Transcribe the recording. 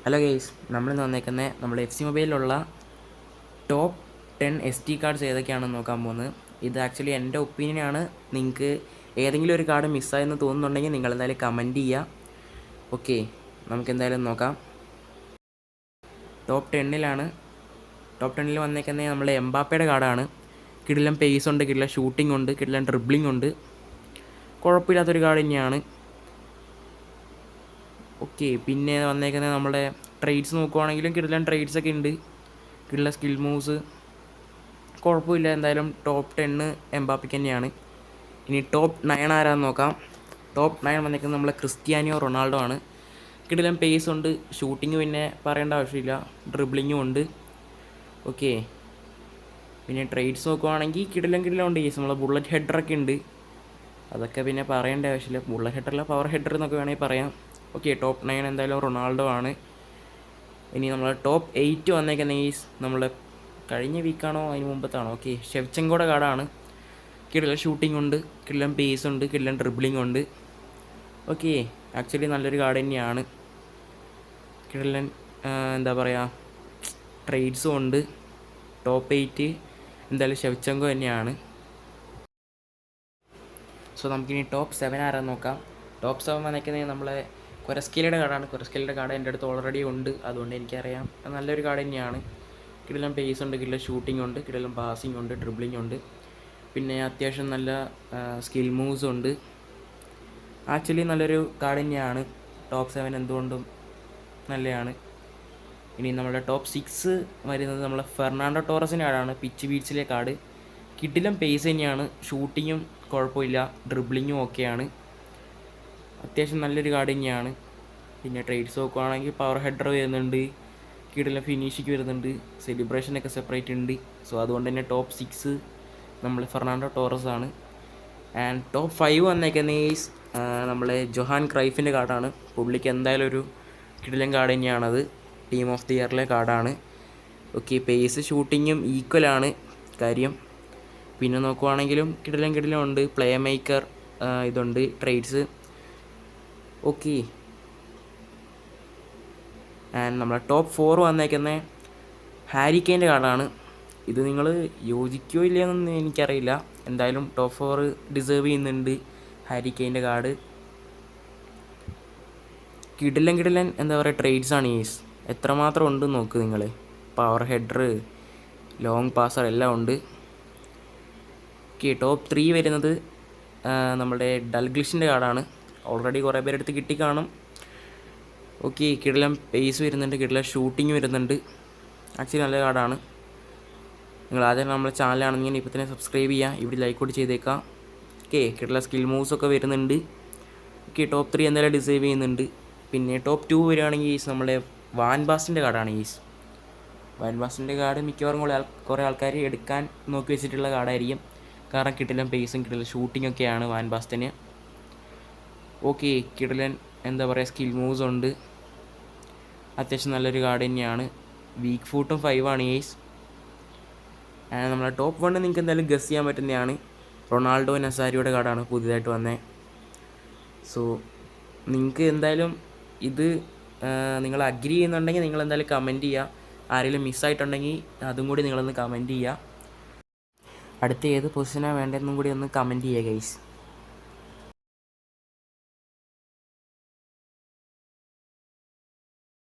Hello guys, നമ്മളിന്ന് വന്നേക്കുന്നത് നമ്മുടെ എഫ് സി മൊബൈലിലുള്ള ടോപ്പ് 10 SD കാർഡ്സ് ഏതൊക്കെയാണെന്ന് നോക്കാൻ പോകുന്നത്. ഇത് ആക്ച്വലി എൻ്റെ ഒപ്പീനിയനാണ്. നിങ്ങൾക്ക് ഏതെങ്കിലും ഒരു കാർഡ് മിസ്സായെന്ന് തോന്നുന്നുണ്ടെങ്കിൽ നിങ്ങൾ എന്തായാലും കമൻറ്റ് ചെയ്യുക. ഓക്കെ, നമുക്ക് എന്തായാലും നോക്കാം. ടോപ്പ് 10 വന്നേക്കുന്നത് നമ്മുടെ എംബാപ്പയുടെ കാർഡാണ്. കിടിലൻ പേസ് ഉണ്ട്, കിടിലൻ ഷൂട്ടിംഗ് ഉണ്ട്, കിടിലൻ ഡ്രിബ്ലിംഗ് ഉണ്ട്. കുഴപ്പമില്ലാത്തൊരു കാർഡ് തന്നെയാണ്. ഓക്കെ, പിന്നെ വന്നേക്കുന്നത് നമ്മുടെ ട്രേഡ്സ് നോക്കുവാണെങ്കിലും കിടിലൻ ട്രേഡ്സൊക്കെ ഉണ്ട്, കിടിലൻ സ്കിൽ മൂവ്സ്. കുഴപ്പമില്ല, എന്തായാലും ടോപ്പ് 10 എംബാപ്പയ്ക്ക് തന്നെയാണ്. ഇനി ടോപ്പ് 9 ആരാന്ന് നോക്കാം. ടോപ്പ് 9 വന്നേക്കുന്നത് നമ്മളെ ക്രിസ്ത്യാനിയോ റൊണാൾഡോ ആണ്. കിടിലൻ പേസ് ഉണ്ട്, ഷൂട്ടിങ് പിന്നെ പറയേണ്ട ആവശ്യമില്ല, ഡ്രിബ്ലിങ്ങും ഉണ്ട്. ഓക്കെ, പിന്നെ ട്രേഡ്സ് നോക്കുവാണെങ്കിൽ കിടിലൻ ഉണ്ട്. നമ്മളെ ബുള്ളറ്റ് ഹെഡറൊക്കെ ഉണ്ട്, അതൊക്കെ പിന്നെ പറയേണ്ട ആവശ്യമില്ല. ബുള്ളറ്റ് ഹെഡറല്ല, പവർ ഹെഡർ എന്നൊക്കെ വേണമെങ്കിൽ പറയാം. ഓക്കെ, ടോപ്പ് 9 എന്തായാലും റൊണാൾഡോ ആണ്. ഇനി നമ്മൾ ടോപ്പ് 8 വന്നേക്കുന്ന നമ്മൾ കഴിഞ്ഞ വീക്കാണോ അതിന് മുമ്പത്താണോ, ഓക്കെ, ഷെവ്ചെങ്കോയുടെ കാർഡാണ്. കിടിലൻ ഷൂട്ടിംഗ് ഉണ്ട്, കിടിലൻ പേസ് ഉണ്ട്, കിടിലൻ ഡ്രിബ്ലിംഗ് ഉണ്ട്. ഓക്കെ, ആക്ച്വലി നല്ലൊരു കാർഡ് തന്നെയാണ്. കിടിലൻ എന്താ പറയുക, ട്രേഡ്സും ഉണ്ട്. ടോപ്പ് 8 എന്തായാലും ഷെവ്ചെങ്കോ തന്നെയാണ്. സോ നമുക്കിനി ടോപ്പ് 7 ആരാന്ന് നോക്കാം. ടോപ്പ് 7 വന്നേക്കുന്നത് നമ്മളെ ക്വരസ്കേലിയുടെ കാർഡാണ്. ക്വരസ്കേലിയുടെ കാർഡ് എൻ്റെ അടുത്ത് ഓൾറെഡി ഉണ്ട്, അതുകൊണ്ട് എനിക്കറിയാം. നല്ലൊരു കാർഡ് തന്നെയാണ്. കിടിലൻ പേസ് ഉണ്ട്, കിടിലൻ ഷൂട്ടിംഗ് ഉണ്ട്, കിടിലൻ പാസിംഗ് ഉണ്ട്, ഡ്രിബ്ലിംഗ് ഉണ്ട്. പിന്നെ അത്യാവശ്യം നല്ല സ്കിൽ മൂവ്സ് ഉണ്ട്. ആക്ച്വലി നല്ലൊരു കാർഡ് തന്നെയാണ്. ടോപ്പ് 7 എന്തുകൊണ്ടും നല്ലതാണ്. ഇനി നമ്മുടെ ടോപ്പ് 6 വരുന്നത് നമ്മളെ ഫെർണാണ്ടോ ടോറസിൻ്റെ കാർഡാണ്. പിച്ച് ബീറ്റ്സിലെ കാർഡ്. കിടിലൻ പേസ് തന്നെയാണ്, ഷൂട്ടിങ്ങും കുഴപ്പമില്ല, ഡ്രിബ്ലിങ്ങും ഓക്കെയാണ്. അത്യാവശ്യം നല്ലൊരു കാർഡ് തന്നെയാണ്. പിന്നെ ട്രേഡ്സ് നോക്കുകയാണെങ്കിൽ പവർ ഹെഡർ വരുന്നുണ്ട്, കിടിലൻ ഫിനിഷിക്ക് വരുന്നുണ്ട്, സെലിബ്രേഷനൊക്കെ സെപ്പറേറ്റ് ഉണ്ട്. സോ അതുകൊണ്ട് തന്നെ ടോപ്പ് 6 നമ്മൾ ഫെർണാണ്ടോ ടോറസ് ആണ്. ആൻഡ് ടോപ്പ് 5 വന്നേക്കുന്ന നമ്മളെ ജൊഹാൻ ക്രൈഫിൻ്റെ കാർഡാണ്. പുള്ളിക്ക് എന്തായാലും ഒരു കിടിലൻ കാർഡ് തന്നെയാണത്. ടീം ഓഫ് ദി ഇയറിലെ കാർഡാണ്. ഓക്കെ, പേസ് ഷൂട്ടിങ്ങും ഈക്വലാണ് കാര്യം. പിന്നെ നോക്കുവാണെങ്കിലും കിടിലൻ ഉണ്ട്, പ്ലേ മേക്കർ ഇതുണ്ട്, ട്രേഡ്സ്. ഓക്കെ, ആൻഡ് നമ്മളെ ടോപ്പ് 4 വന്നേക്കുന്നത് ഹാരി കെയിൻ്റെ കാർഡാണ്. ഇത് നിങ്ങൾ യോജിക്കുകയോ ഇല്ലയെന്നൊന്നും എനിക്കറിയില്ല. എന്തായാലും ടോപ്പ് 4 ഡിസേർവ് ചെയ്യുന്നുണ്ട് ഹാരി കെയിൻ്റെ കാർഡ്. കിടിലൻ എന്താ പറയുക, ട്രേഡ്സാണ് എത്രമാത്രം ഉണ്ടെന്ന് നോക്ക് നിങ്ങൾ. പവർ ഹെഡർ, ലോങ് പാസർ എല്ലാം ഉണ്ട്. ഓക്കെ, ടോപ്പ് 3 വരുന്നത് നമ്മുടെ ഡൽഗ്ലിഷിൻ്റെ കാർഡാണ്. ഓൾറെഡി കുറേ പേരെടുത്ത് കിട്ടിക്കാണും. ഓക്കെ, കിടിലൻ പേസ് വരുന്നുണ്ട്, കിടിലൻ ഷൂട്ടിങ് വരുന്നുണ്ട്. ആക്ച്വലി നല്ല കാർഡാണ്. നിങ്ങൾ ആദ്യം നമ്മുടെ ചാനലാണെങ്കിൽ ഇപ്പോൾ തന്നെ സബ്സ്ക്രൈബ് ചെയ്യുക, ഇവിടെ ലൈക്ക് കൂടി ചെയ്തേക്കാം. ഓക്കെ, കിടിലൻ സ്കിൽ മൂവ്സൊക്കെ വരുന്നുണ്ട്. ഓക്കെ, ടോപ്പ് 3 എന്തായാലും ഡിസേർവ് ചെയ്യുന്നുണ്ട്. പിന്നെ ടോപ്പ് 2 വരികയാണെങ്കിൽ നമ്മളെ വാൻ ബാസ്റ്റിൻ്റെ കാർഡാണ്. വാൻ ബാസ്റ്റിൻ്റെ കാർഡ് മിക്കവാറും കുറേ ആൾക്കാർ എടുക്കാൻ നോക്കി വെച്ചിട്ടുള്ള കാർഡായിരിക്കും. കാരണം കിടിലൻ പേസും കിടിലൻ ഷൂട്ടിംഗ് ഒക്കെയാണ് വാൻ ബാസ്റ്റിന്. ഓക്കെ, കിടിലൻ എന്താ പറയുക, സ്കിൽ മൂവ്സ് ഉണ്ട്. അത്യാവശ്യം നല്ലൊരു കാർഡ് തന്നെയാണ്. വീക്ക് ഫൂട്ടും 5 ആണ് നമ്മളെ ടോപ്പ് 1 നിങ്ങൾക്ക് എന്തായാലും ഗസ് ചെയ്യാൻ പറ്റുന്നതാണ്. റൊണാൾഡോ നസാരിയുടെ കാർഡാണ് പുതിയതായിട്ട് വന്നത്. സോ നിങ്ങൾക്ക് എന്തായാലും ഇത് നിങ്ങൾ അഗ്രി ചെയ്യുന്നുണ്ടെങ്കിൽ നിങ്ങൾ എന്തായാലും കമൻറ്റ് ചെയ്യുക. ആരെങ്കിലും മിസ്സായിട്ടുണ്ടെങ്കിൽ അതും കൂടി നിങ്ങളൊന്ന് കമൻറ്റ് ചെയ്യുക. അടുത്ത ഏത് പൊസിഷനാണ് വേണ്ടതെന്നും കൂടി ഒന്ന് കമൻറ്റ് ചെയ്യുക ഗൈസ്.